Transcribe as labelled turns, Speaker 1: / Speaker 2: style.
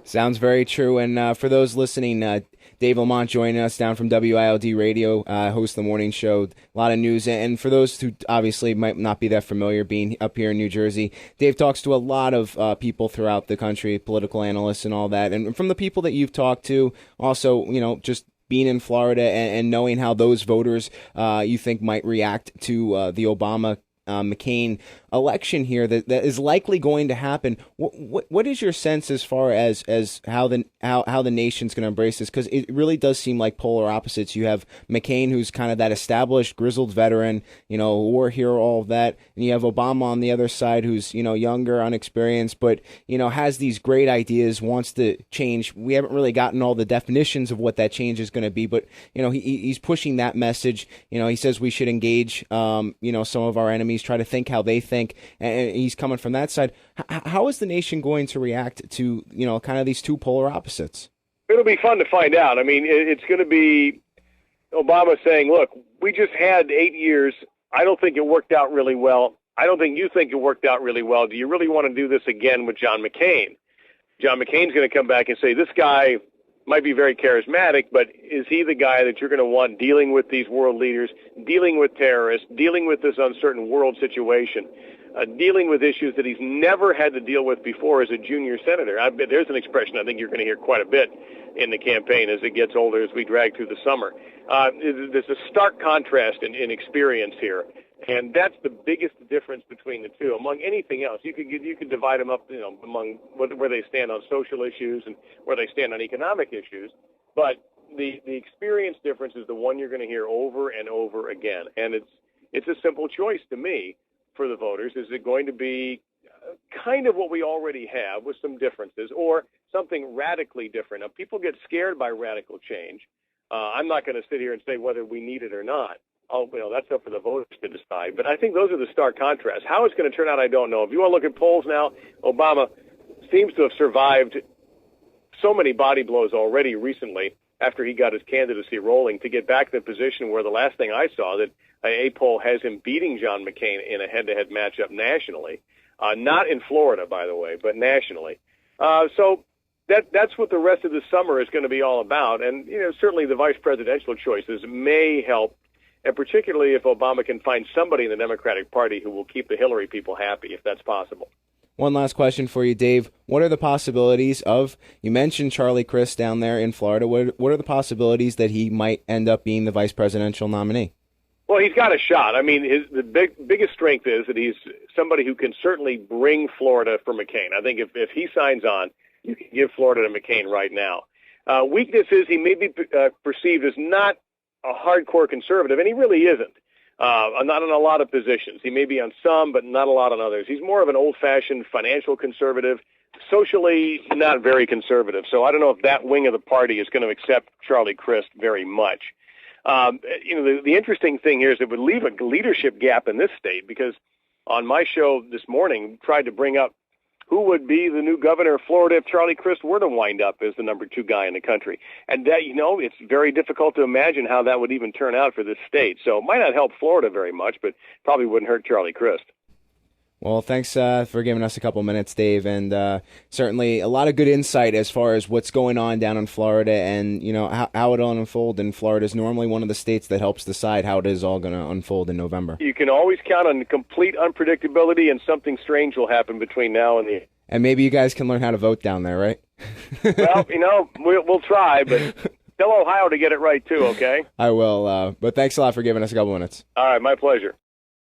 Speaker 1: Sounds very true. And for those listening, Dave Lamont joining us down from WIOD Radio, host the morning show. A lot of news. And for those who obviously might not be that familiar, being up here in New Jersey, Dave talks to a lot of people throughout the country, political analysts and all that. And from the people that you've talked to, also, just being in Florida and knowing how those voters you think might react to the Obama McCain election here that is likely going to happen. What is your sense as far as how the nation's going to embrace this? Because it really does seem like polar opposites. You have McCain, who's kind of that established, grizzled veteran, war hero, all of that, and you have Obama on the other side, who's younger, unexperienced, but has these great ideas, wants to change. We haven't really gotten all the definitions of what that change is going to be, but he's pushing that message. He says we should engage some of our enemies, try to think how they think, and he's coming from that side. How is the nation going to react to kind of these two polar opposites?
Speaker 2: It'll be fun to find out. I mean, it's going to be Obama saying, look, we just had 8 years. I don't think it worked out really well. I don't think you think it worked out really well. Do you really want to do this again with John McCain? John McCain's going to come back and say, this guy might be very charismatic, but is he the guy that you're going to want dealing with these world leaders, dealing with terrorists, dealing with this uncertain world situation, dealing with issues that he's never had to deal with before as a junior senator? There's an expression I think you're going to hear quite a bit in the campaign as it gets older, as we drag through the summer. There's a stark contrast in experience here. And that's the biggest difference between the two. Among anything else, you could divide them up, among where they stand on social issues and where they stand on economic issues. But the experience difference is the one you're going to hear over and over again. And it's a simple choice to me for the voters. Is it going to be kind of what we already have with some differences, or something radically different? Now, people get scared by radical change. I'm not going to sit here and say whether we need it or not. That's up for the voters to decide. But I think those are the stark contrasts. How it's going to turn out, I don't know. If you want to look at polls now, Obama seems to have survived so many body blows already recently after he got his candidacy rolling to get back to the position where the last thing I saw that a poll has him beating John McCain in a head-to-head matchup nationally. Not in Florida, by the way, but nationally. So that's what the rest of the summer is going to be all about. And, certainly the vice presidential choices may help, and particularly if Obama can find somebody in the Democratic Party who will keep the Hillary people happy, if that's possible.
Speaker 1: One last question for you, Dave. What are the possibilities you mentioned Charlie Crist down there in Florida. What are the possibilities that he might end up being the vice presidential nominee?
Speaker 2: Well, he's got a shot. I mean, the biggest strength is that he's somebody who can certainly bring Florida for McCain. I think if he signs on, you can give Florida to McCain right now. Weakness is he may be perceived as not a hardcore conservative, and he really isn't. Not on a lot of positions. He may be on some, but not a lot on others. He's more of an old-fashioned financial conservative, socially not very conservative. So I don't know if that wing of the party is going to accept Charlie Crist very much. The interesting thing here is it would leave a leadership gap in this state, because on my show this morning tried to bring up who would be the new governor of Florida if Charlie Crist were to wind up as the number 2 guy in the country. And that, it's very difficult to imagine how that would even turn out for this state. So it might not help Florida very much, but probably wouldn't hurt Charlie Crist.
Speaker 1: Well, thanks for giving us a couple minutes, Dave, and certainly a lot of good insight as far as what's going on down in Florida and, how it'll unfold. And Florida is normally one of the states that helps decide how it is all going to unfold in November. You
Speaker 2: can always count on complete unpredictability, and something strange will happen between now and the...
Speaker 1: And maybe you guys can learn how to vote down there, right?
Speaker 2: Well, we'll try, but tell Ohio to get it right, too, okay?
Speaker 1: I will, but thanks a lot for giving us a couple minutes.
Speaker 2: All right, my pleasure.